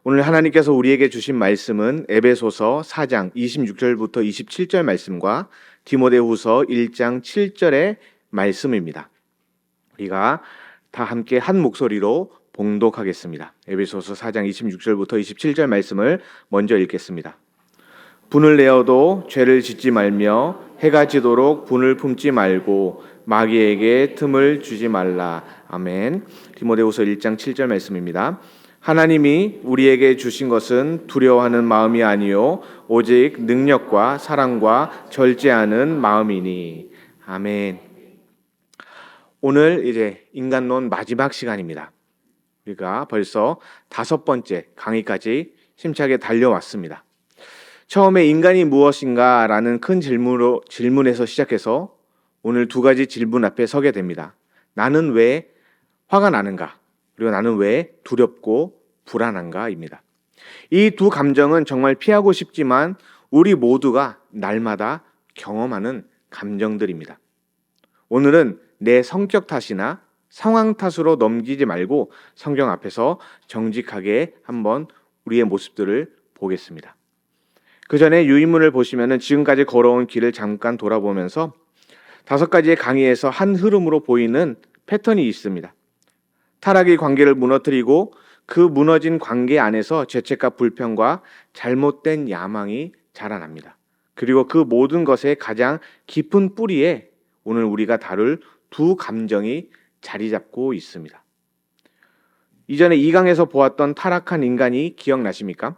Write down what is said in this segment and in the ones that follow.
오늘 하나님께서 우리에게 주신 말씀은 에베소서 4장 26절부터 27절 말씀과 디모데후서 1장 7절의 말씀입니다. 우리가 다 함께 한 목소리로 봉독하겠습니다. 에베소서 4장 26절부터 27절 말씀을 먼저 읽겠습니다. 분을 내어도 죄를 짓지 말며 해가 지도록 분을 품지 말고 마귀에게 틈을 주지 말라. 아멘. 디모데후서 1장 7절 말씀입니다. 하나님이 우리에게 주신 것은 두려워하는 마음이 아니요 오직 능력과 사랑과 절제하는 마음이니. 아멘. 오늘 이제 인간론 마지막 시간입니다. 우리가 벌써 5번째 강의까지 힘차게 달려왔습니다. 처음에 인간이 무엇인가 라는 큰 질문에서 시작해서 오늘 2가지 질문 앞에 서게 됩니다. 나는 왜 화가 나는가? 그리고 나는 왜 두렵고 불안한가입니다. 이 두 감정은 정말 피하고 싶지만 우리 모두가 날마다 경험하는 감정들입니다. 오늘은 내 성격 탓이나 상황 탓으로 넘기지 말고 성경 앞에서 정직하게 한번 우리의 모습들을 보겠습니다. 그 전에 유인문을 보시면 지금까지 걸어온 길을 잠깐 돌아보면서 5가지의 강의에서 한 흐름으로 보이는 패턴이 있습니다. 타락의 관계를 무너뜨리고 그 무너진 관계 안에서 죄책과 불평과 잘못된 야망이 자라납니다. 그리고 그 모든 것의 가장 깊은 뿌리에 오늘 우리가 다룰 두 감정이 자리 잡고 있습니다. 이전에 2강에서 보았던 타락한 인간이 기억나십니까?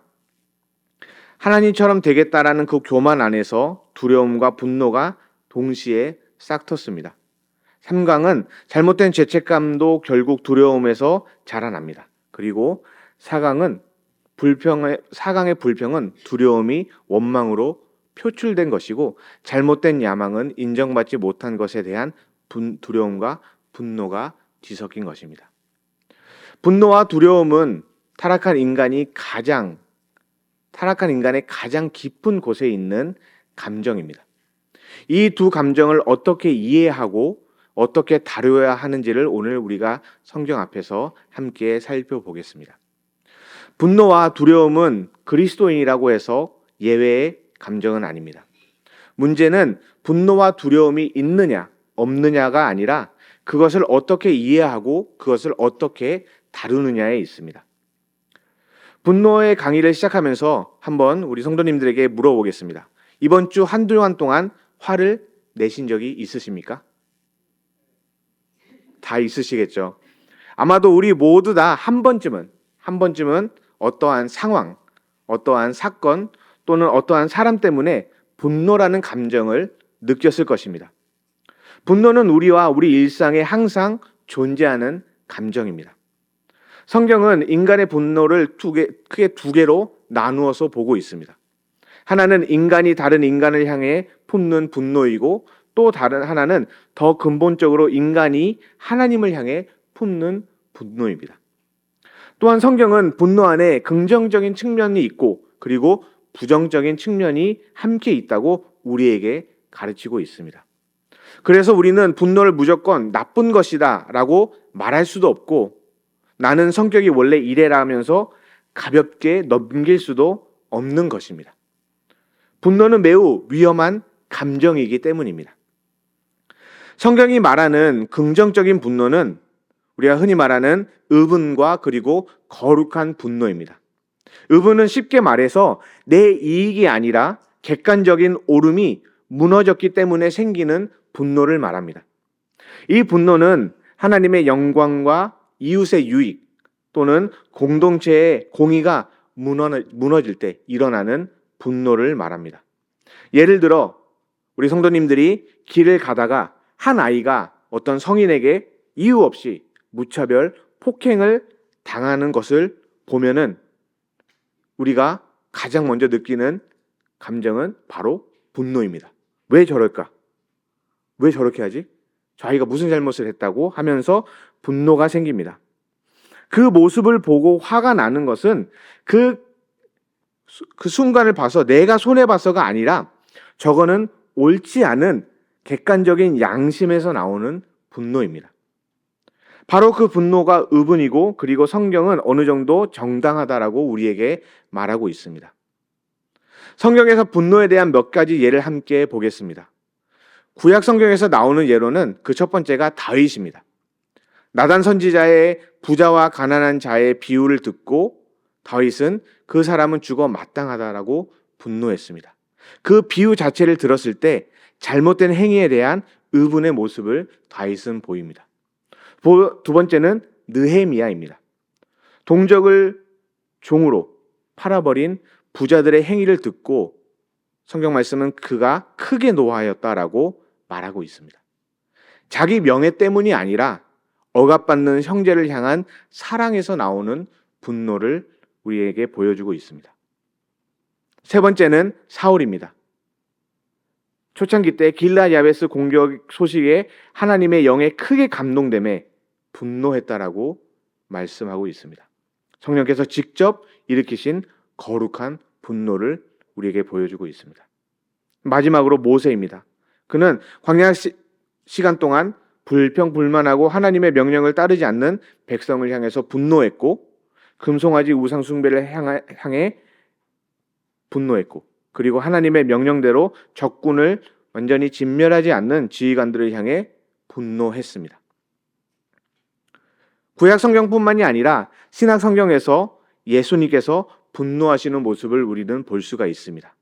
하나님처럼 되겠다라는 그 교만 안에서 두려움과 분노가 동시에 싹 텄습니다. 3강은 잘못된 죄책감도 결국 두려움에서 자라납니다. 그리고 4강의 불평은 두려움이 원망으로 표출된 것이고 잘못된 야망은 인정받지 못한 것에 대한 두려움과 분노가 뒤섞인 것입니다. 분노와 두려움은 타락한 인간의 가장 깊은 곳에 있는 감정입니다. 이 두 감정을 어떻게 이해하고 어떻게 다루어야 하는지를 오늘 우리가 성경 앞에서 함께 살펴보겠습니다. 분노와 두려움은 그리스도인이라고 해서 예외의 감정은 아닙니다. 문제는 분노와 두려움이 있느냐 없느냐가 아니라 그것을 어떻게 이해하고 그것을 어떻게 다루느냐에 있습니다. 분노의 강의를 시작하면서 한번 우리 성도님들에게 물어보겠습니다. 이번 주 한두 주간 동안 화를 내신 적이 있으십니까? 다 있으시겠죠. 아마도 우리 모두 다 한 번쯤은 어떠한 상황, 어떠한 사건 또는 어떠한 사람 때문에 분노라는 감정을 느꼈을 것입니다. 분노는 우리와 우리 일상에 항상 존재하는 감정입니다. 성경은 인간의 분노를 크게 두 개로 나누어서 보고 있습니다. 하나는 인간이 다른 인간을 향해 품는 분노이고 또 다른 하나는 더 근본적으로 인간이 하나님을 향해 품는 분노입니다. 또한 성경은 분노 안에 긍정적인 측면이 있고 그리고 부정적인 측면이 함께 있다고 우리에게 가르치고 있습니다. 그래서 우리는 분노를 무조건 나쁜 것이다 라고 말할 수도 없고 나는 성격이 원래 이래라 하면서 가볍게 넘길 수도 없는 것입니다. 분노는 매우 위험한 감정이기 때문입니다. 성경이 말하는 긍정적인 분노는 우리가 흔히 말하는 의분과 그리고 거룩한 분노입니다. 의분은 쉽게 말해서 내 이익이 아니라 객관적인 옳음이 무너졌기 때문에 생기는 분노를 말합니다. 이 분노는 하나님의 영광과 이웃의 유익 또는 공동체의 공의가 무너질 때 일어나는 분노를 말합니다. 예를 들어 우리 성도님들이 길을 가다가 한 아이가 어떤 성인에게 이유 없이 무차별 폭행을 당하는 것을 보면은 우리가 가장 먼저 느끼는 감정은 바로 분노입니다. 왜 저럴까? 왜 저렇게 하지? 저 아이가 무슨 잘못을 했다고 하면서 분노가 생깁니다. 그 모습을 보고 화가 나는 것은 그 순간을 봐서 내가 손해봐서가 아니라 저거는 옳지 않은 객관적인 양심에서 나오는 분노입니다. 바로 그 분노가 의분이고 그리고 성경은 어느 정도 정당하다라고 우리에게 말하고 있습니다. 성경에서 분노에 대한 몇 가지 예를 함께 보겠습니다. 구약 성경에서 나오는 예로는 그 첫 번째가 다윗입니다. 나단 선지자의 부자와 가난한 자의 비유를 듣고 다윗은 그 사람은 죽어 마땅하다라고 분노했습니다. 그 비유 자체를 들었을 때 잘못된 행위에 대한 의분의 모습을 다윗은 보입니다. 두 번째는 느헤미야입니다. 동족을 종으로 팔아버린 부자들의 행위를 듣고 성경 말씀은 그가 크게 노하였다라고 말하고 있습니다. 자기 명예 때문이 아니라 억압받는 형제를 향한 사랑에서 나오는 분노를 우리에게 보여주고 있습니다. 세 번째는 사울입니다. 초창기 때 길르앗 야베스 공격 소식에 하나님의 영에 크게 감동됨에 분노했다라고 말씀하고 있습니다. 성령께서 직접 일으키신 거룩한 분노를 우리에게 보여주고 있습니다. 마지막으로 모세입니다. 그는 광야 시간 동안 불평불만하고 하나님의 명령을 따르지 않는 백성을 향해서 분노했고 금송아지 우상 숭배를 향해 분노했고 그리고 하나님의 명령대로 적군을 완전히 진멸하지 않는 지휘관들을 향해 분노했습니다. 구약 성경뿐만이 아니라 신약 성경에서 예수님께서 분노하시는 모습을 우리는 볼 수가 있습니다.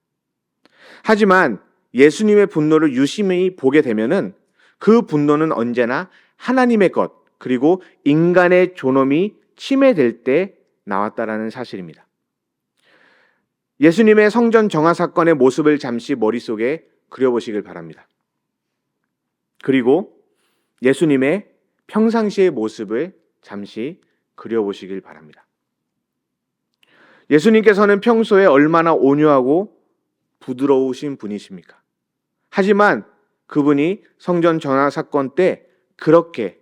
하지만 예수님의 분노를 유심히 보게 되면은 그 분노는 언제나 하나님의 것 그리고 인간의 존엄이 침해될 때 나왔다라는 사실입니다. 예수님의 성전 정화 사건의 모습을 잠시 머릿속에 그려보시길 바랍니다. 그리고 예수님의 평상시의 모습을 잠시 그려보시길 바랍니다. 예수님께서는 평소에 얼마나 온유하고 부드러우신 분이십니까? 하지만 그분이 성전 정화 사건 때 그렇게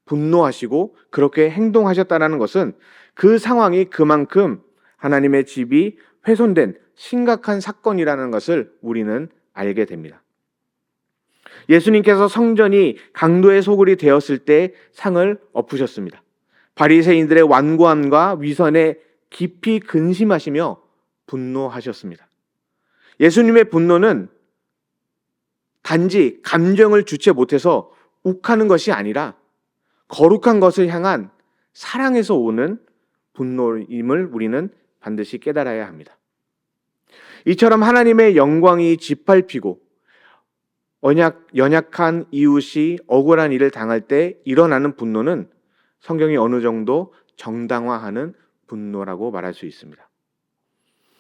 분노하시고 그렇게 행동하셨다는 것은 그 상황이 그만큼 하나님의 집이 훼손된 심각한 사건이라는 것을 우리는 알게 됩니다. 예수님께서 성전이 강도의 소굴이 되었을 때 상을 엎으셨습니다. 바리새인들의 완고함과 위선에 깊이 근심하시며 분노하셨습니다. 예수님의 분노는 단지 감정을 주체 못해서 욱하는 것이 아니라 거룩한 것을 향한 사랑에서 오는 분노임을 우리는 반드시 깨달아야 합니다. 이처럼 하나님의 영광이 짓밟히고 연약한 이웃이 억울한 일을 당할 때 일어나는 분노는 성경이 어느 정도 정당화하는 분노라고 말할 수 있습니다.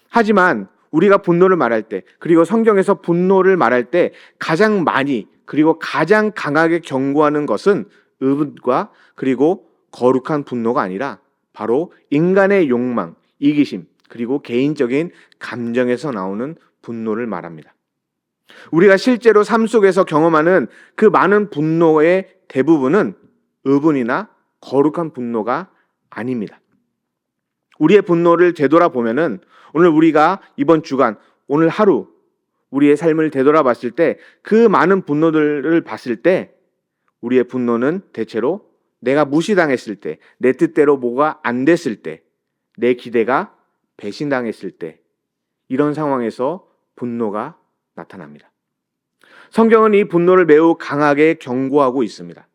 하지만 우리가 분노를 말할 때 그리고 성경에서 분노를 말할 때 가장 많이 그리고 가장 강하게 경고하는 것은 의분과 그리고 거룩한 분노가 아니라 바로 인간의 욕망, 이기심 그리고 개인적인 감정에서 나오는 분노를 말합니다. 우리가 실제로 삶 속에서 경험하는 그 많은 분노의 대부분은 의분이나 거룩한 분노가 아닙니다. 우리의 분노를 되돌아보면은 오늘 우리가 이번 주간 오늘 하루 우리의 삶을 되돌아봤을 때 그 많은 분노들을 봤을 때 우리의 분노는 대체로 내가 무시당했을 때, 내 뜻대로 뭐가 안 됐을 때, 내 기대가 배신당했을 때 이런 상황에서 분노가 나타납니다. 성경은 이 분노를 매우 강하게 경고하고 있습니다.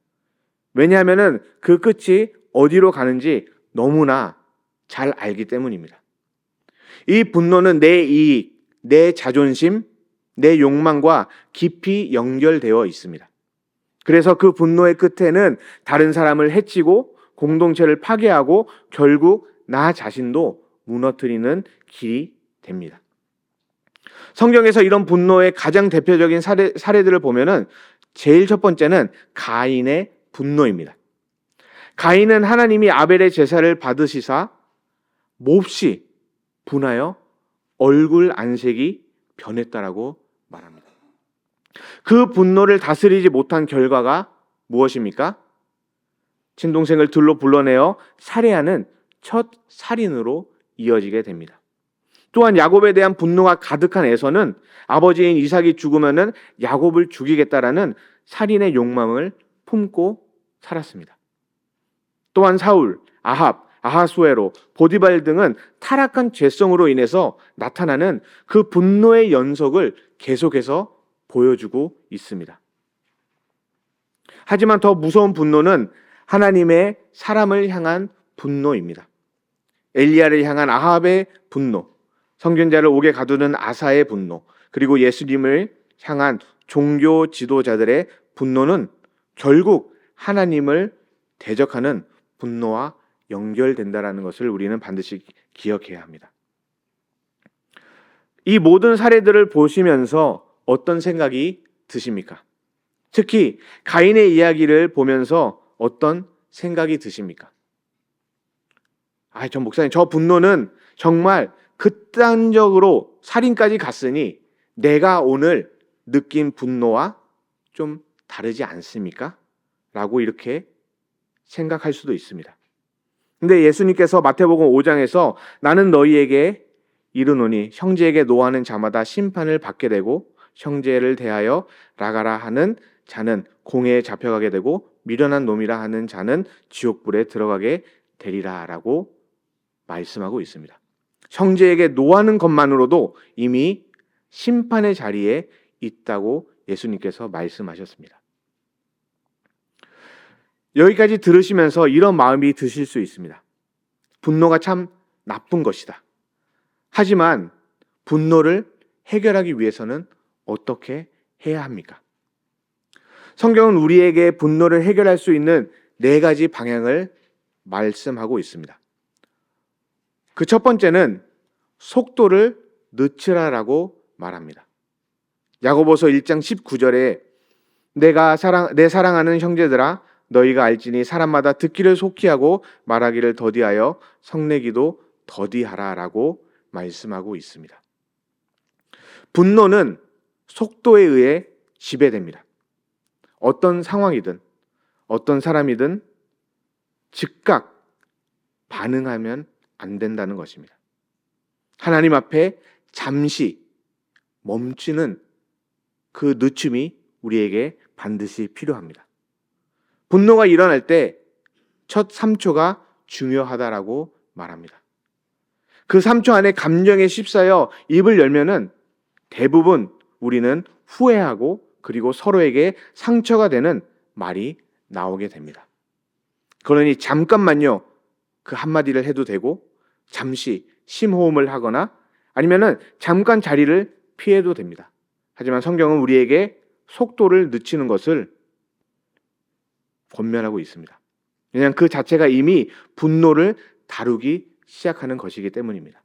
왜냐하면 그 끝이 어디로 가는지 너무나 잘 알기 때문입니다. 이 분노는 내 이익, 내 자존심, 내 욕망과 깊이 연결되어 있습니다. 그래서 그 분노의 끝에는 다른 사람을 해치고 공동체를 파괴하고 결국 나 자신도 무너뜨리는 길이 됩니다. 성경에서 이런 분노의 가장 대표적인 사례들을 보면은 제일 첫 번째는 가인의 분노입니다. 가인은 하나님이 아벨의 제사를 받으시사 몹시 분하여 얼굴 안색이 변했다라고 말합니다. 그 분노를 다스리지 못한 결과가 무엇입니까? 친동생을 들로 불러내어 살해하는 첫 살인으로 이어지게 됩니다. 또한 야곱에 대한 분노가 가득한 에서는 아버지인 이삭이 죽으면은 야곱을 죽이겠다라는 살인의 욕망을 품고 살았습니다. 또한 사울, 아합, 아하수에로, 보디발 등은 타락한 죄성으로 인해서 나타나는 그 분노의 연속을 계속해서 보여주고 있습니다. 하지만 더 무서운 분노는 하나님의 사람을 향한 분노입니다. 엘리야를 향한 아합의 분노, 선견자를 옥에 가두는 아사의 분노, 그리고 예수님을 향한 종교 지도자들의 분노는 결국 하나님을 대적하는 분노와 연결된다라는 것을 우리는 반드시 기억해야 합니다. 이 모든 사례들을 보시면서 어떤 생각이 드십니까? 특히 가인의 이야기를 보면서 어떤 생각이 드십니까? 전 목사님, 저 분노는 정말 극단적으로 살인까지 갔으니 내가 오늘 느낀 분노와 좀 다르지 않습니까? 라고 이렇게 생각할 수도 있습니다. 근데 예수님께서 마태복음 5장에서 나는 너희에게 이르노니 형제에게 노하는 자마다 심판을 받게 되고 형제를 대하여 나가라 하는 자는 공회에 잡혀가게 되고 미련한 놈이라 하는 자는 지옥불에 들어가게 되리라 라고 말씀하고 있습니다. 형제에게 노하는 것만으로도 이미 심판의 자리에 있다고 예수님께서 말씀하셨습니다. 여기까지 들으시면서 이런 마음이 드실 수 있습니다. 분노가 참 나쁜 것이다. 하지만 분노를 해결하기 위해서는 어떻게 해야 합니까? 성경은 우리에게 분노를 해결할 수 있는 4가지 방향을 말씀하고 있습니다. 그 첫 번째는 속도를 늦추라라고 말합니다. 야고보서 1장 19절에 내 사랑하는 형제들아 너희가 알지니 사람마다 듣기를 속히 하고 말하기를 더디하여 성내기도 더디하라라고 말씀하고 있습니다. 분노는 속도에 의해 지배됩니다. 어떤 상황이든 어떤 사람이든 즉각 반응하면 안 된다는 것입니다. 하나님 앞에 잠시 멈추는 그 늦춤이 우리에게 반드시 필요합니다. 분노가 일어날 때 첫 3초가 중요하다라고 말합니다. 그 3초 안에 감정에 휩싸여 입을 열면은 대부분 우리는 후회하고 그리고 서로에게 상처가 되는 말이 나오게 됩니다. 그러니 잠깐만요 그 한마디를 해도 되고 잠시 심호흡을 하거나 아니면은 잠깐 자리를 피해도 됩니다. 하지만 성경은 우리에게 속도를 늦추는 것을 권면하고 있습니다. 왜냐하면 그 자체가 이미 분노를 다루기 시작하는 것이기 때문입니다.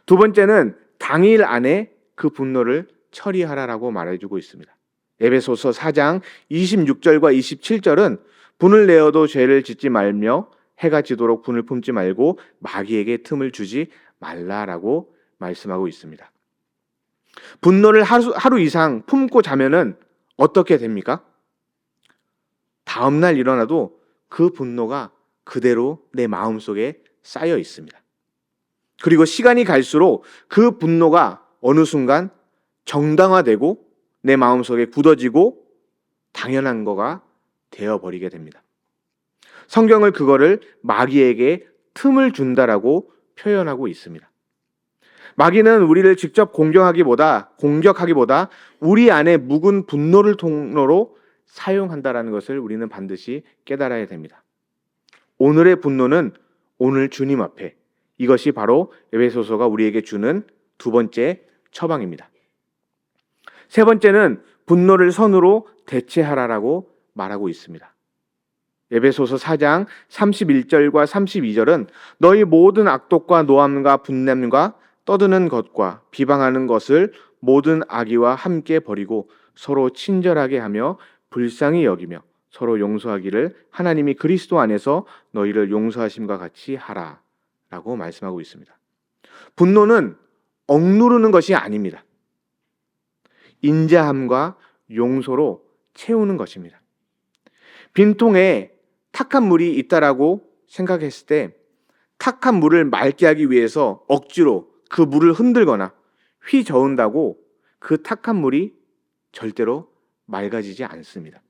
두 번째는 당일 안에 그 분노를 처리하라라고 말해주고 있습니다. 에베소서 4장 26절과 27절은 분을 내어도 죄를 짓지 말며 해가 지도록 분을 품지 말고 마귀에게 틈을 주지 말라라고 말씀하고 있습니다. 분노를 하루 이상 품고 자면은 어떻게 됩니까? 다음날 일어나도 그 분노가 그대로 내 마음속에 쌓여 있습니다. 그리고 시간이 갈수록 그 분노가 어느 순간 정당화되고 내 마음속에 굳어지고 당연한 거가 되어버리게 됩니다. 성경을 그거를 마귀에게 틈을 준다라고 표현하고 있습니다. 마귀는 우리를 직접 공격하기보다 우리 안에 묵은 분노를 통로로 사용한다라는 것을 우리는 반드시 깨달아야 됩니다. 오늘의 분노는 오늘 주님 앞에, 이것이 바로 에베소서가 우리에게 주는 두 번째 처방입니다. 세 번째는 분노를 선으로 대체하라라고 말하고 있습니다. 에베소서 4장 31절과 32절은 너희 모든 악독과 노함과 분냄과 떠드는 것과 비방하는 것을 모든 악의와 함께 버리고 서로 친절하게 하며 불쌍히 여기며 서로 용서하기를 하나님이 그리스도 안에서 너희를 용서하심과 같이 하라라고 말씀하고 있습니다. 분노는 억누르는 것이 아닙니다. 인자함과 용서로 채우는 것입니다. 빈통에 탁한 물이 있다라고 생각했을 때 탁한 물을 맑게 하기 위해서 억지로 그 물을 흔들거나 휘저은다고 그 탁한 물이 절대로 맑아지지 않습니다.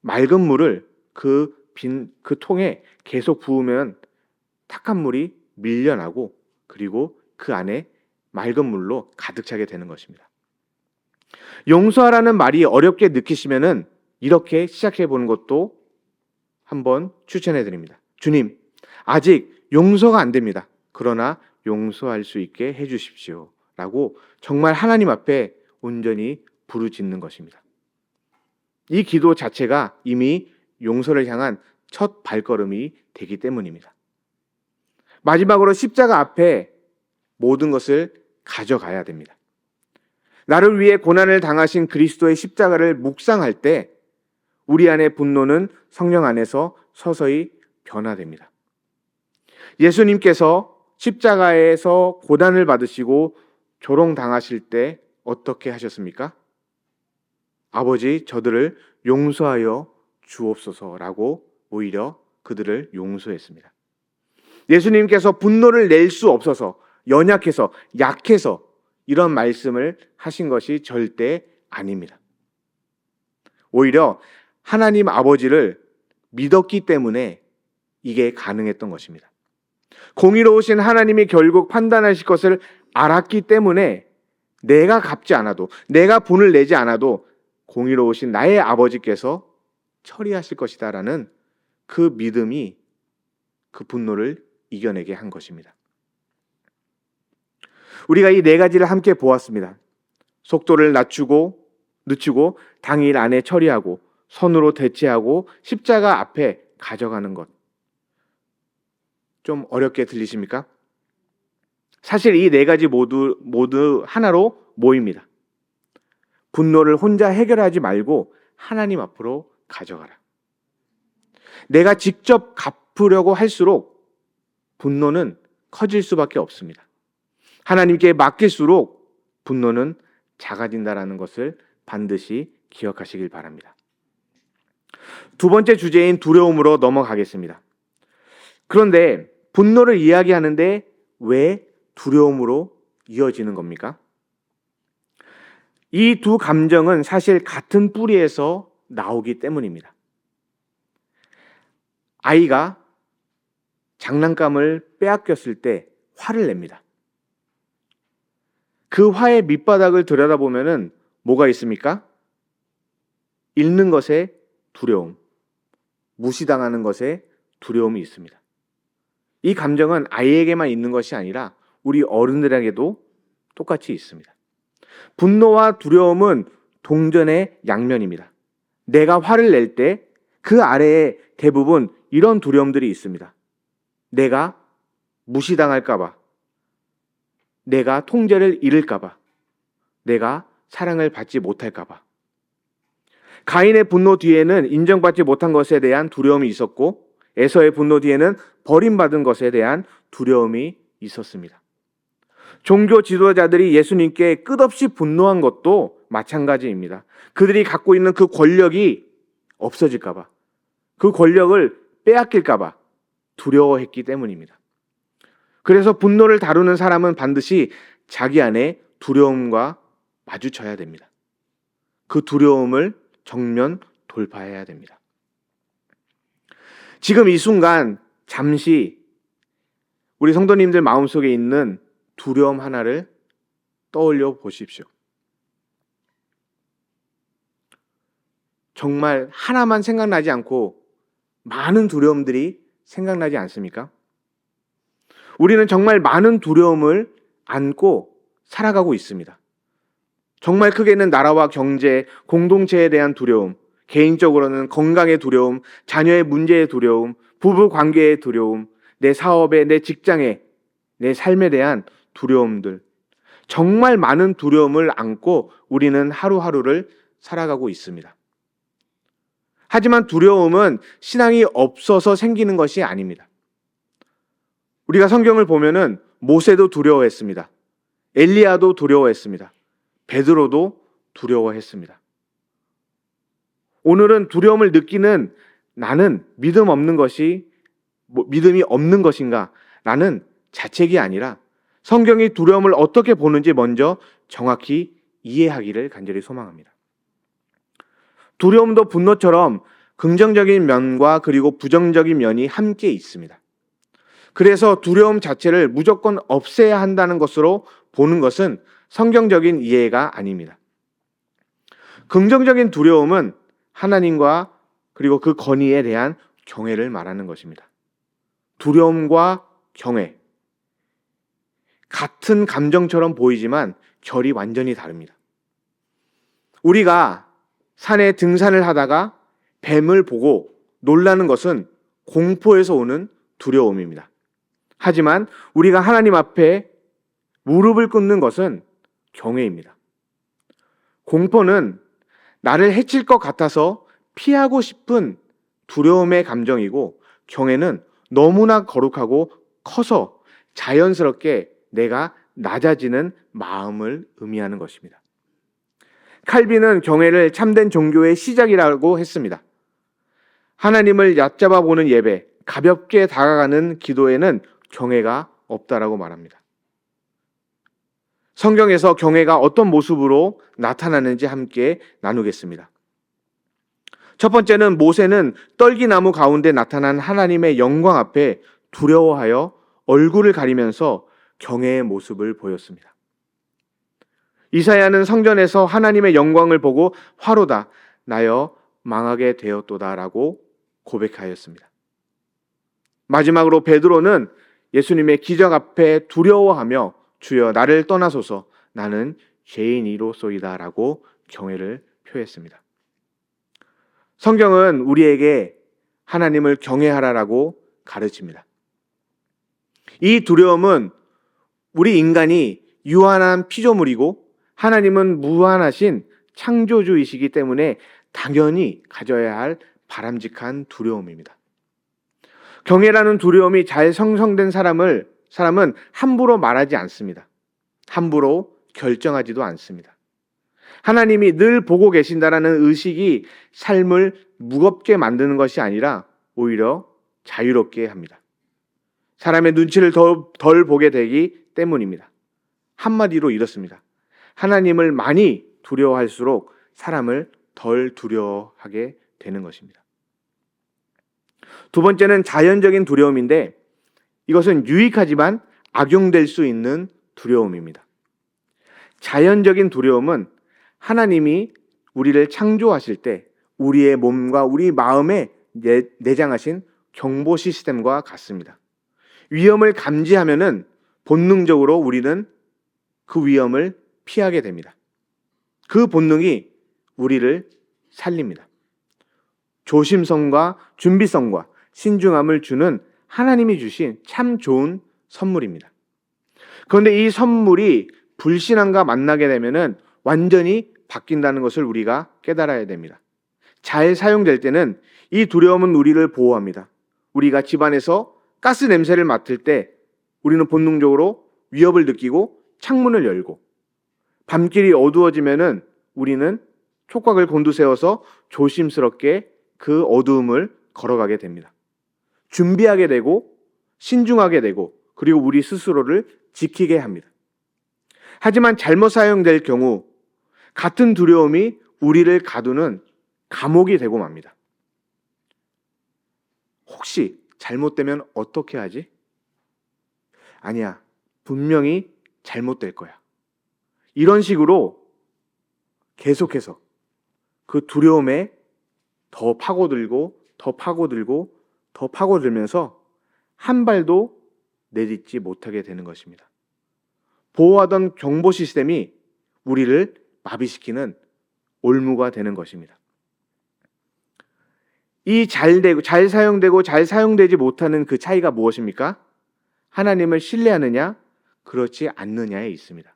맑은 물을 그 빈 그 통에 계속 부으면 탁한 물이 밀려나고 그리고 그 안에 맑은 물로 가득 차게 되는 것입니다. 용서하라는 말이 어렵게 느끼시면은 이렇게 시작해 보는 것도 한번 추천해 드립니다. 주님, 아직 용서가 안 됩니다. 그러나 용서할 수 있게 해 주십시오. 라고 정말 하나님 앞에 온전히 부르짖는 것입니다. 이 기도 자체가 이미 용서를 향한 첫 발걸음이 되기 때문입니다. 마지막으로 십자가 앞에 모든 것을 가져가야 됩니다. 나를 위해 고난을 당하신 그리스도의 십자가를 묵상할 때 우리 안의 분노는 성령 안에서 서서히 변화됩니다. 예수님께서 십자가에서 고난을 받으시고 조롱당하실 때 어떻게 하셨습니까? 아버지, 저들을 용서하여 주옵소서라고 오히려 그들을 용서했습니다. 예수님께서 분노를 낼 수 없어서 연약해서 약해서 이런 말씀을 하신 것이 절대 아닙니다. 오히려 하나님 아버지를 믿었기 때문에 이게 가능했던 것입니다. 공의로우신 하나님이 결국 판단하실 것을 알았기 때문에 내가 갚지 않아도, 내가 분을 내지 않아도 공의로우신 나의 아버지께서 처리하실 것이다라는 그 믿음이 그 분노를 이겨내게 한 것입니다. 우리가 이 네 가지를 함께 보았습니다. 속도를 늦추고 당일 안에 처리하고 선으로 대체하고 십자가 앞에 가져가는 것. 좀 어렵게 들리십니까? 사실 이 네 가지 모두 하나로 모입니다. 분노를 혼자 해결하지 말고 하나님 앞으로 가져가라. 내가 직접 갚으려고 할수록 분노는 커질 수밖에 없습니다. 하나님께 맡길수록 분노는 작아진다라는 것을 반드시 기억하시길 바랍니다. 두 번째 주제인 두려움으로 넘어가겠습니다. 그런데 분노를 이야기하는데 왜 두려움으로 이어지는 겁니까? 이 두 감정은 사실 같은 뿌리에서 나오기 때문입니다. 아이가 장난감을 빼앗겼을 때 화를 냅니다. 그 화의 밑바닥을 들여다보면은 뭐가 있습니까? 잃는 것에 두려움, 무시당하는 것에 두려움이 있습니다. 이 감정은 아이에게만 있는 것이 아니라 우리 어른들에게도 똑같이 있습니다. 분노와 두려움은 동전의 양면입니다. 내가 화를 낼 때 그 아래에 대부분 이런 두려움들이 있습니다. 내가 무시당할까봐, 내가 통제를 잃을까봐, 내가 사랑을 받지 못할까봐. 가인의 분노 뒤에는 인정받지 못한 것에 대한 두려움이 있었고 에서의 분노 뒤에는 버림받은 것에 대한 두려움이 있었습니다. 종교 지도자들이 예수님께 끝없이 분노한 것도 마찬가지입니다. 그들이 갖고 있는 그 권력이 없어질까봐, 그 권력을 빼앗길까봐 두려워했기 때문입니다. 그래서 분노를 다루는 사람은 반드시 자기 안에 두려움과 마주쳐야 됩니다. 그 두려움을 정면 돌파해야 됩니다. 지금 이 순간 잠시 우리 성도님들 마음속에 있는 두려움 하나를 떠올려 보십시오. 정말 하나만 생각나지 않고 많은 두려움들이 생각나지 않습니까? 우리는 정말 많은 두려움을 안고 살아가고 있습니다. 정말 크게는 나라와 경제, 공동체에 대한 두려움, 개인적으로는 건강의 두려움, 자녀의 문제의 두려움, 부부 관계의 두려움, 내 사업에, 내 직장에, 내 삶에 대한 두려움들. 정말 많은 두려움을 안고 우리는 하루하루를 살아가고 있습니다. 하지만 두려움은 신앙이 없어서 생기는 것이 아닙니다. 우리가 성경을 보면은 모세도 두려워했습니다. 엘리야도 두려워했습니다. 베드로도 두려워했습니다. 오늘은 두려움을 느끼는 나는 믿음이 없는 것인가? 라는 자책이 아니라 성경이 두려움을 어떻게 보는지 먼저 정확히 이해하기를 간절히 소망합니다. 두려움도 분노처럼 긍정적인 면과 그리고 부정적인 면이 함께 있습니다. 그래서 두려움 자체를 무조건 없애야 한다는 것으로 보는 것은 성경적인 이해가 아닙니다. 긍정적인 두려움은 하나님과 그리고 그 권위에 대한 경외를 말하는 것입니다. 두려움과 경외, 같은 감정처럼 보이지만 결이 완전히 다릅니다. 우리가 산에 등산을 하다가 뱀을 보고 놀라는 것은 공포에서 오는 두려움입니다. 하지만 우리가 하나님 앞에 무릎을 꿇는 것은 경외입니다. 공포는 나를 해칠 것 같아서 피하고 싶은 두려움의 감정이고, 경외는 너무나 거룩하고 커서 자연스럽게 내가 낮아지는 마음을 의미하는 것입니다. 칼빈은 경외를 참된 종교의 시작이라고 했습니다. 하나님을 얕잡아 보는 예배, 가볍게 다가가는 기도에는 경외가 없다라고 말합니다. 성경에서 경외가 어떤 모습으로 나타나는지 함께 나누겠습니다. 첫 번째는 모세는 떨기나무 가운데 나타난 하나님의 영광 앞에 두려워하여 얼굴을 가리면서 경외의 모습을 보였습니다. 이사야는 성전에서 하나님의 영광을 보고 화로다 나여 망하게 되었도다라고 고백하였습니다. 마지막으로 베드로는 예수님의 기적 앞에 두려워하며 주여 나를 떠나소서 나는 죄인이로소이다라고 경외를 표했습니다. 성경은 우리에게 하나님을 경외하라라고 가르칩니다. 이 두려움은 우리 인간이 유한한 피조물이고 하나님은 무한하신 창조주이시기 때문에 당연히 가져야 할 바람직한 두려움입니다. 경외라는 두려움이 잘 형성된 사람은 함부로 말하지 않습니다. 함부로 결정하지도 않습니다. 하나님이 늘 보고 계신다라는 의식이 삶을 무겁게 만드는 것이 아니라 오히려 자유롭게 합니다. 사람의 눈치를 덜 보게 되기 때문입니다. 한마디로 이렇습니다. 하나님을 많이 두려워할수록 사람을 덜 두려워하게 되는 것입니다. 두 번째는 자연적인 두려움인데 이것은 유익하지만 악용될 수 있는 두려움입니다. 자연적인 두려움은 하나님이 우리를 창조하실 때 우리의 몸과 우리 마음에 내장하신 경보 시스템과 같습니다. 위험을 감지하면은 본능적으로 우리는 그 위험을 피하게 됩니다. 그 본능이 우리를 살립니다. 조심성과 준비성과 신중함을 주는 하나님이 주신 참 좋은 선물입니다. 그런데 이 선물이 불신앙과 만나게 되면은 완전히 바뀐다는 것을 우리가 깨달아야 됩니다. 잘 사용될 때는 이 두려움은 우리를 보호합니다. 우리가 집안에서 가스 냄새를 맡을 때 우리는 본능적으로 위협을 느끼고 창문을 열고, 밤길이 어두워지면은 우리는 촉각을 곤두세워서 조심스럽게 그 어두움을 걸어가게 됩니다. 준비하게 되고 신중하게 되고 그리고 우리 스스로를 지키게 합니다. 하지만 잘못 사용될 경우 같은 두려움이 우리를 가두는 감옥이 되고 맙니다. 혹시 잘못되면 어떻게 하지? 아니야, 분명히 잘못될 거야. 이런 식으로 계속해서 그 두려움에 더 파고들고 더 파고들고 더 파고들면서 한 발도 내딛지 못하게 되는 것입니다. 보호하던 경보 시스템이 우리를 마비시키는 올무가 되는 것입니다. 이 잘 사용되고 잘 사용되지 못하는 그 차이가 무엇입니까? 하나님을 신뢰하느냐, 그렇지 않느냐에 있습니다.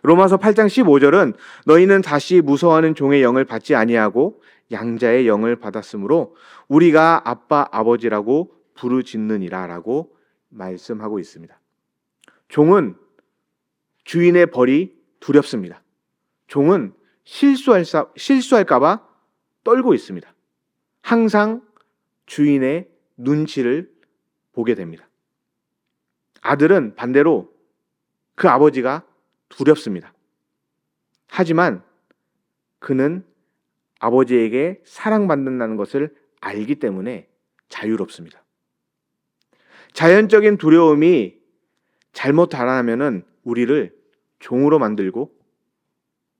로마서 8장 15절은 너희는 다시 무서워하는 종의 영을 받지 아니하고 양자의 영을 받았으므로 우리가 아빠 아버지라고 부르짖느니라라고 말씀하고 있습니다. 종은 주인의 벌이 두렵습니다. 종은 실수할까봐 떨고 있습니다. 항상 주인의 눈치를 보게 됩니다. 아들은 반대로 그 아버지가 두렵습니다. 하지만 그는 아버지에게 사랑받는다는 것을 알기 때문에 자유롭습니다. 자연적인 두려움이 잘못 달아나면은 우리를 종으로 만들고,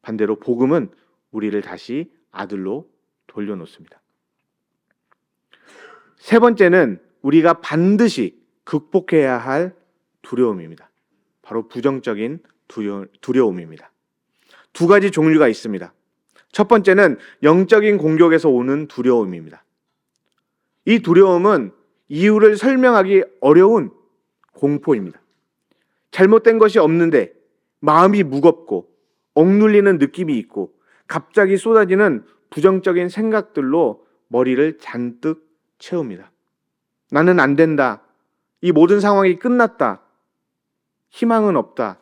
반대로 복음은 우리를 다시 아들로 돌려놓습니다. 세 번째는 우리가 반드시 극복해야 할 두려움입니다. 바로 부정적인 두려움입니다. 두 가지 종류가 있습니다. 첫 번째는 영적인 공격에서 오는 두려움입니다. 이 두려움은 이유를 설명하기 어려운 공포입니다. 잘못된 것이 없는데 마음이 무겁고 억눌리는 느낌이 있고 갑자기 쏟아지는 부정적인 생각들로 머리를 잔뜩 채웁니다. 나는 안 된다. 이 모든 상황이 끝났다. 희망은 없다.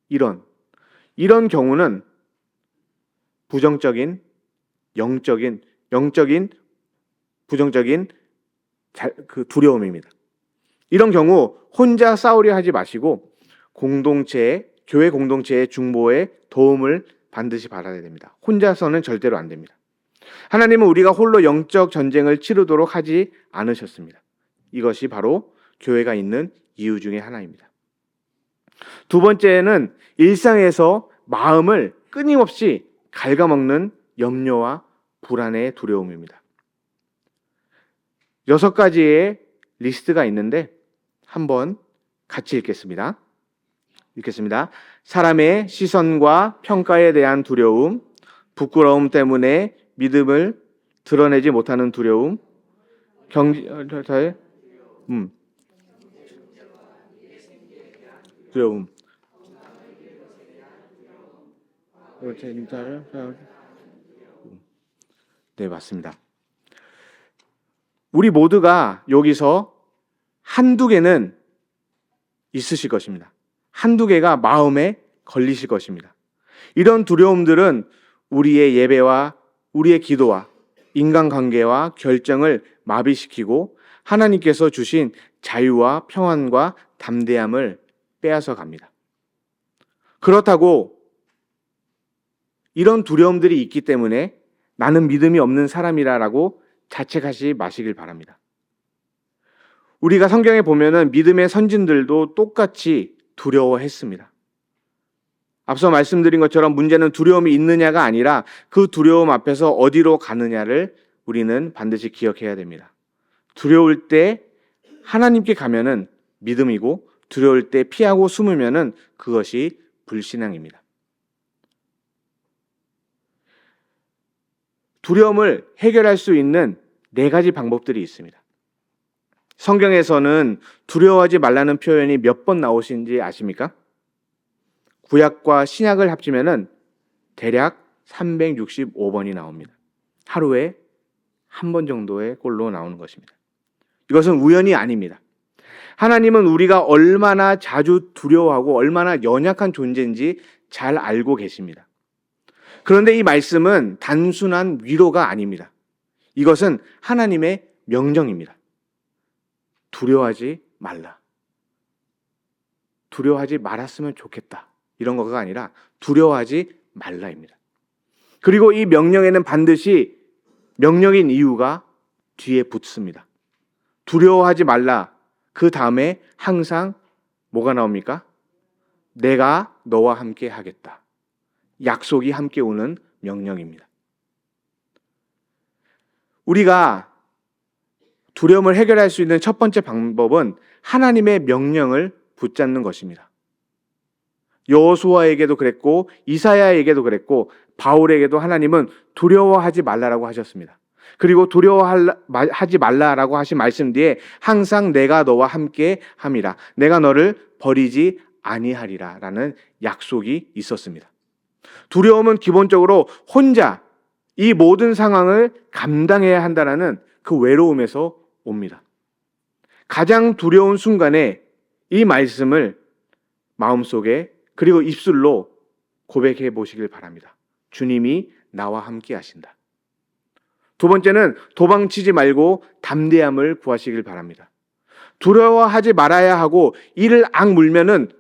이런 경우는 부정적인 영적인 부정적인 두려움입니다. 이런 경우 혼자 싸우려 하지 마시고 교회 공동체의 중보에 도움을 반드시 받아야 됩니다. 혼자서는 절대로 안 됩니다. 하나님은 우리가 홀로 영적 전쟁을 치르도록 하지 않으셨습니다. 이것이 바로 교회가 있는 이유 중에 하나입니다. 두 번째는 일상에서 마음을 끊임없이 갉아먹는 염려와 불안의 두려움입니다. 6가지의 리스트가 있는데 한번 같이 읽겠습니다. 사람의 시선과 평가에 대한 두려움, 부끄러움 때문에 믿음을 드러내지 못하는 두려움, 두려움. 네, 맞습니다. 우리 모두가 여기서 한두 개는 있으실 것입니다. 한두 개가 마음에 걸리실 것입니다. 이런 두려움들은 우리의 예배와 우리의 기도와 인간관계와 결정을 마비시키고 하나님께서 주신 자유와 평안과 담대함을 빼앗아 갑니다. 그렇다고 이런 두려움들이 있기 때문에 나는 믿음이 없는 사람이라고 자책하지 마시길 바랍니다. 우리가 성경에 보면은 믿음의 선진들도 똑같이 두려워했습니다. 앞서 말씀드린 것처럼 문제는 두려움이 있느냐가 아니라 그 두려움 앞에서 어디로 가느냐를 우리는 반드시 기억해야 됩니다. 두려울 때 하나님께 가면은 믿음이고 두려울 때 피하고 숨으면은 그것이 불신앙입니다. 두려움을 해결할 수 있는 4가지 방법들이 있습니다. 성경에서는 두려워하지 말라는 표현이 몇 번 나오시는지 아십니까? 구약과 신약을 합치면은 대략 365번이 나옵니다. 하루에 한 번 정도의 꼴로 나오는 것입니다. 이것은 우연이 아닙니다. 하나님은 우리가 얼마나 자주 두려워하고 얼마나 연약한 존재인지 잘 알고 계십니다. 그런데 이 말씀은 단순한 위로가 아닙니다. 이것은 하나님의 명령입니다. 두려워하지 말라. 두려워하지 말았으면 좋겠다. 이런 거가 아니라 두려워하지 말라입니다. 그리고 이 명령에는 반드시 명령인 이유가 뒤에 붙습니다. 두려워하지 말라. 그 다음에 항상 뭐가 나옵니까? 내가 너와 함께 하겠다. 약속이 함께 오는 명령입니다. 우리가 두려움을 해결할 수 있는 첫 번째 방법은 하나님의 명령을 붙잡는 것입니다. 여호수아에게도 그랬고 이사야에게도 그랬고 바울에게도 하나님은 두려워하지 말라라고 하셨습니다. 그리고 두려워하지 말라라고 하신 말씀 뒤에 항상 내가 너와 함께 함이라. 내가 너를 버리지 아니하리라 라는 약속이 있었습니다. 두려움은 기본적으로 혼자 이 모든 상황을 감당해야 한다는 그 외로움에서 옵니다. 가장 두려운 순간에 이 말씀을 마음속에 그리고 입술로 고백해 보시길 바랍니다. 주님이 나와 함께 하신다. 두 번째는 도망치지 말고 담대함을 구하시길 바랍니다. 두려워하지 말아야 하고 이를 악물면은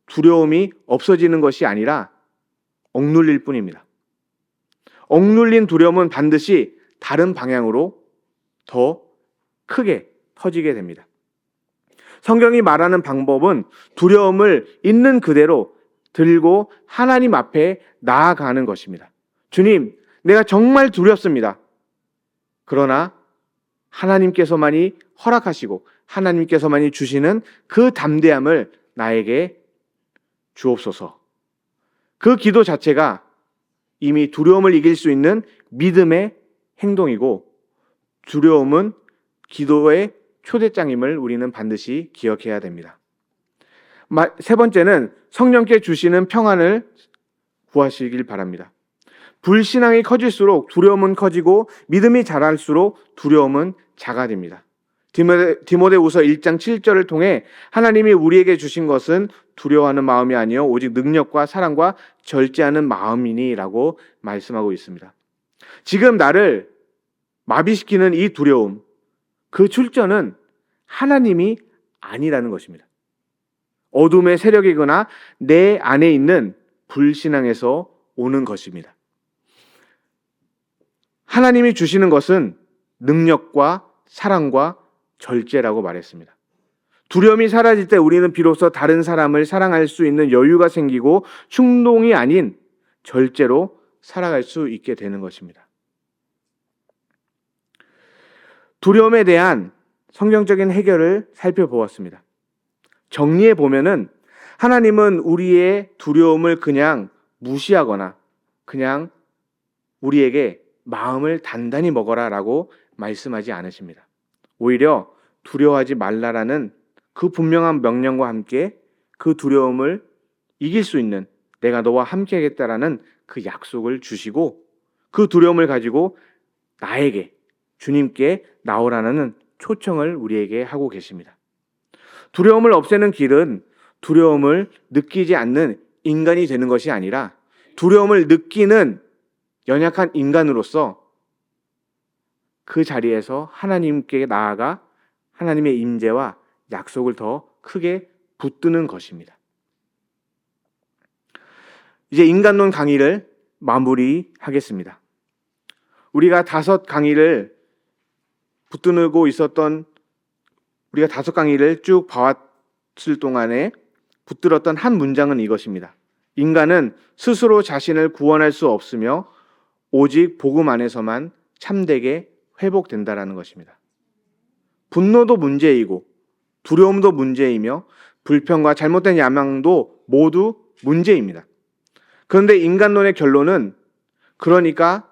두려움이 없어지는 것이 아니라 억눌릴 뿐입니다. 억눌린 두려움은 반드시 다른 방향으로 더 크게 터지게 됩니다. 성경이 말하는 방법은 두려움을 있는 그대로 들고 하나님 앞에 나아가는 것입니다. 주님, 내가 정말 두렵습니다. 그러나 하나님께서만이 허락하시고 하나님께서만이 주시는 그 담대함을 나에게 주옵소서. 그 기도 자체가 이미 두려움을 이길 수 있는 믿음의 행동이고, 두려움은 기도의 초대장임을 우리는 반드시 기억해야 됩니다. 세 번째는 성령께 주시는 평안을 구하시길 바랍니다. 불신앙이 커질수록 두려움은 커지고 믿음이 자랄수록 두려움은 작아집니다. 디모데후서 1장 7절을 통해 하나님이 우리에게 주신 것은 두려워하는 마음이 아니요 오직 능력과 사랑과 절제하는 마음이니라고 말씀하고 있습니다. 지금 나를 마비시키는 이 두려움, 그 출처는 하나님이 아니라는 것입니다. 어둠의 세력이거나 내 안에 있는 불신앙에서 오는 것입니다. 하나님이 주시는 것은 능력과 사랑과 절제라고 말했습니다. 두려움이 사라질 때 우리는 비로소 다른 사람을 사랑할 수 있는 여유가 생기고 충동이 아닌 절제로 살아갈 수 있게 되는 것입니다. 두려움에 대한 성경적인 해결을 살펴보았습니다. 정리해 보면은 하나님은 우리의 두려움을 그냥 무시하거나 그냥 우리에게 마음을 단단히 먹어라라고 말씀하지 않으십니다. 오히려 두려워하지 말라라는 그 분명한 명령과 함께 그 두려움을 이길 수 있는 내가 너와 함께 하겠다라는 그 약속을 주시고, 그 두려움을 가지고 나에게, 주님께 나오라는 초청을 우리에게 하고 계십니다. 두려움을 없애는 길은 두려움을 느끼지 않는 인간이 되는 것이 아니라 두려움을 느끼는 연약한 인간으로서 그 자리에서 하나님께 나아가 하나님의 임재와 약속을 더 크게 붙드는 것입니다. 이제 인간론 강의를 마무리하겠습니다. 우리가 5강의를 붙들고 있었던, 우리가 5강의를 쭉 봐왔을 동안에 붙들었던 한 문장은 이것입니다. 인간은 스스로 자신을 구원할 수 없으며 오직 복음 안에서만 참되게 회복된다라는 것입니다. 분노도 문제이고 두려움도 문제이며 불평과 잘못된 야망도 모두 문제입니다. 그런데 인간론의 결론은 그러니까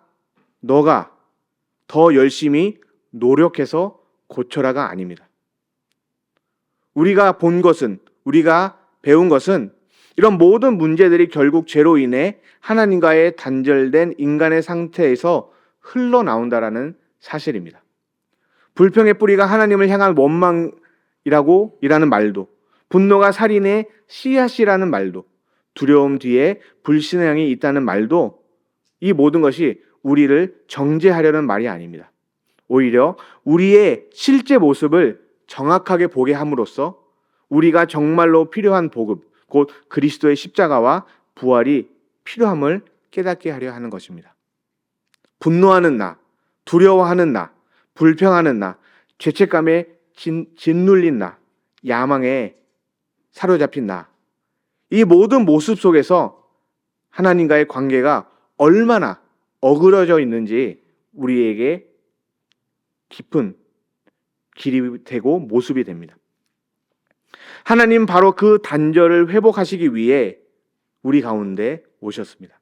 너가 더 열심히 노력해서 고쳐라가 아닙니다. 우리가 본 것은, 우리가 배운 것은 이런 모든 문제들이 결국 죄로 인해 하나님과의 단절된 인간의 상태에서 흘러나온다라는 사실입니다. 불평의 뿌리가 하나님을 향한 원망이라는 말도, 분노가 살인의 씨앗이라는 말도, 두려움 뒤에 불신앙이 있다는 말도, 이 모든 것이 우리를 정죄하려는 말이 아닙니다. 오히려 우리의 실제 모습을 정확하게 보게 함으로써 우리가 정말로 필요한 복음, 곧 그리스도의 십자가와 부활이 필요함을 깨닫게 하려 하는 것입니다. 분노하는 나, 두려워하는 나, 불평하는 나, 죄책감에 짓눌린 나, 야망에 사로잡힌 나, 이 모든 모습 속에서 하나님과의 관계가 얼마나 어그러져 있는지 우리에게 깊은 길이 되고 모습이 됩니다. 하나님 바로 그 단절을 회복하시기 위해 우리 가운데 오셨습니다.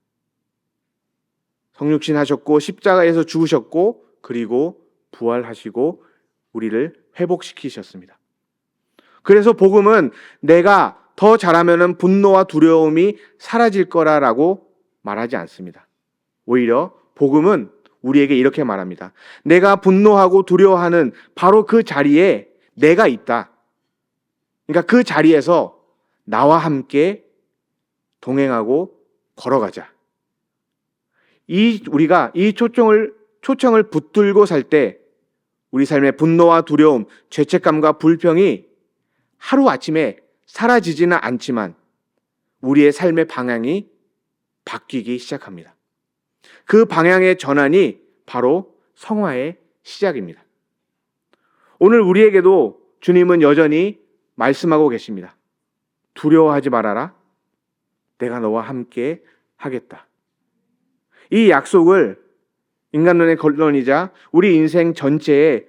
성육신 하셨고 십자가에서 죽으셨고 그리고 부활하시고 우리를 회복시키셨습니다. 그래서 복음은 내가 더 잘하면 분노와 두려움이 사라질 거라고 말하지 않습니다. 오히려 복음은 우리에게 이렇게 말합니다. 내가 분노하고 두려워하는 바로 그 자리에 내가 있다. 그러니까 그 자리에서 나와 함께 동행하고 걸어가자. 우리가 이 초청을 붙들고 살 때 우리 삶의 분노와 두려움, 죄책감과 불평이 하루아침에 사라지지는 않지만 우리의 삶의 방향이 바뀌기 시작합니다. 그 방향의 전환이 바로 성화의 시작입니다. 오늘 우리에게도 주님은 여전히 말씀하고 계십니다. 두려워하지 말아라. 내가 너와 함께 하겠다. 이 약속을 인간론의 결론이자 우리 인생 전체의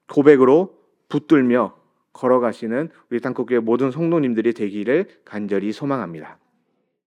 고백으로 붙들며 걸어가시는 우리 땅끝교회 모든 성도님들이 되기를 간절히 소망합니다.